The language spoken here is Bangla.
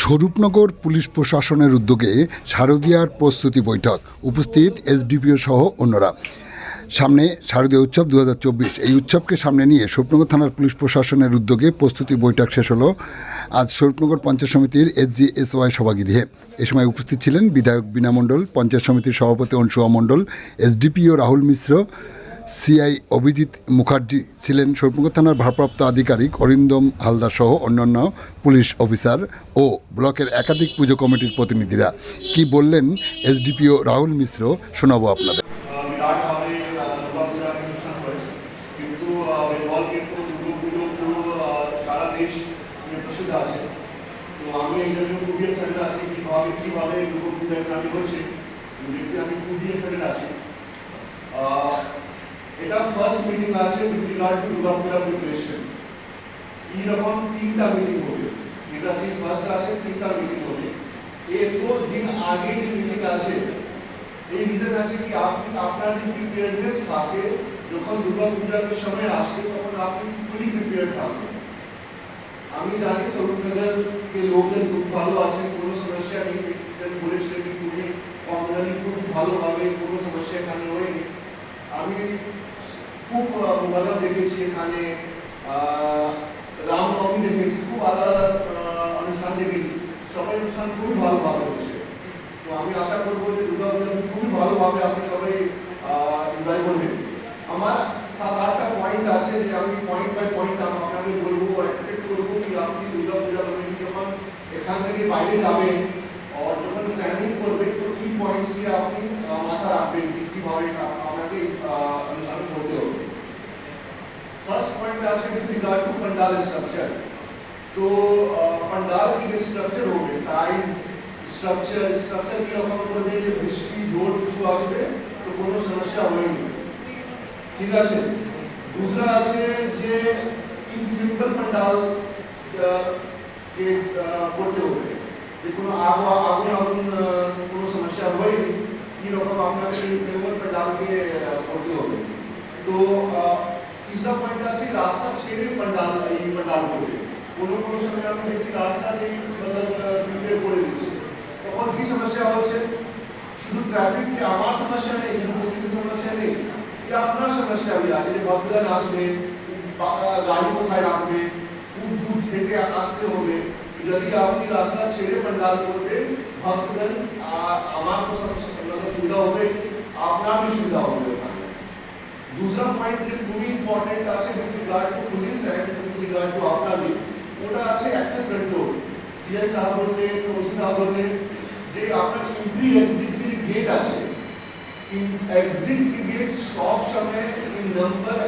স্বরূপনগর পুলিশ প্রশাসনের উদ্যোগে শারদীয়ার প্রস্তুতি বৈঠক, উপস্থিত এসডিপিও সহ অন্যরা। সামনে শারদীয় উৎসব 2024, এই উৎসবকে সামনে নিয়ে স্বরূপনগর থানার পুলিশ প্রশাসনের উদ্যোগে প্রস্তুতি বৈঠক শেষ হলো আজ স্বরূপনগর পঞ্চায়েত সমিতির SGSY সভাগৃহে। এ সময় উপস্থিত ছিলেন বিধায়ক বীণা মণ্ডল, পঞ্চায়েত সমিতির সভাপতি অনসুয়া মণ্ডল, এসডিপিও রাহুল মিশ্র, সিআই অভিজিৎ মুখার্জি ছিলেন, স্বরূপনগর থানার ভারপ্রাপ্ত আধিকারিক অরিন্দম হালদার সহ অন্যান্য পুলিশ অফিসার ও ব্লকের একাধিক পুজো কমিটির প্রতিনিধিরা। কি বললেন এসডিপিও রাহুল মিশ্র শোনাবো আপনাদের। কিন্তু বেঙ্গল কিন্তু দুর্গাপুজো পুরো সারা দেশ প্রসিদ্ধ আছে। তো আমি এই জন্য খুবই এক্সাইটেড আছি কীভাবে দুর্গাপূজা এখানে হচ্ছে, দেখতে আমি খুবই এক্সাইটেড আছি। এটা ফার্স্ট মিটিং আছে with regard two Durga Puja preparation. এইরকম 3টা মিটিং হবে, এটা যে ফার্স্ট আছে 3টা মিটিং হবে। এর তো দিন আগে যে মিটিং আছে, এই রিজন আছে কি আপনি আপনার যে প্রিপেয়ারনেস থাকে, যখন দুর্গাপূজার সময় আসে তখন আপনি ফুলি প্রিপেয়ার থাকবেন। আমি জানি স্বরূপনগর के লোকজন খুব ভালো আছে, কোনো সমস্যা নেই, বলেছিলেন কি খুবই কমনালি খুব ভালোভাবে কোনো সমস্যা এখানে হয়নি। আমি খুব মজা দেখেছি এখানে, রামনবমী দেখেছি, খুব আলাদা অনুষ্ঠান দেখেছি, সবাই অনুষ্ঠান খুবই ভালোভাবে হচ্ছে। তো আমি আশা করবো যে দুর্গাপূজা খুবই ভালোভাবে আপনি সবাই এনজয় করবেন। আমার 7-8টা পয়েন্ট আছে যে আমি পয়েন্ট বাই পয়েন্ট আপনাকে বলবো, এক্সপেক্ট করবো কি আপনি দুর্গাপূজা কমিটি যখন এখান থেকে বাইরে যাবেন আর যখন প্ল্যানিং করবেন তো কি পয়েন্টসকে আপনি মাথা রাখবেন কি কীভাবে আপনাকে অনুসরণ করতে হবে। ফার্স্ট পয়েন্ট আছে with regard two pandal structure. तो पंडाल की যে স্ট্রাকচার হবে, সাইজ স্ট্রাকচার কিরকম করবে, যে বৃষ্টি জোর কিছু আসবে তো কোনো সমস্যা হয়নি, ঠিক আছে। दूसरा আছে যে ইনফ্লেমেবল पंडाल কে করতে হবে, যে কোনো আগুন কোনো সমস্যা হয়নি, কিরকম আপনাকে ইনফ্লেমেবল पंडाल কে করতে হবে। তো तीसरा পয়েন্ট আছে রাস্তা ছেড়ে पंडाल করবে। কোনো সময় আমি দেখছি রাস্তা নেই, প্রিপেয়ার করে দিচ্ছে, তখন কি সমস্যা হচ্ছে, শুধু ট্রাফিক কি আমার সমস্যা নেই, শুধু পুলিশের সমস্যা নেই, আপনার সমস্যা আছে যে ভক্তগণ আসবে, গাড়ি কোথায় রাখবে, খুব দূর হেঁটে আসতে হবে। যদি আপনি রাস্তা ছেড়ে पंडाल করবেন, ভক্তগণ আমার তো সুবিধা হবে, আপনার भी সুবিধা হবে ওখানে। दूसरा पॉइंट যে খুবই ইম্পর্টেন্ট আছে with regard to police and with regard to আপনার ওটা আছে অ্যাক্সেস কন্ট্রোল। সিআই সাহেব বললেন, ওসি সাহেব বললেন যে আপনার এন্ট্রি এক্সিট গেট আছে, এক্সিট গেট সব সময় নাম্বার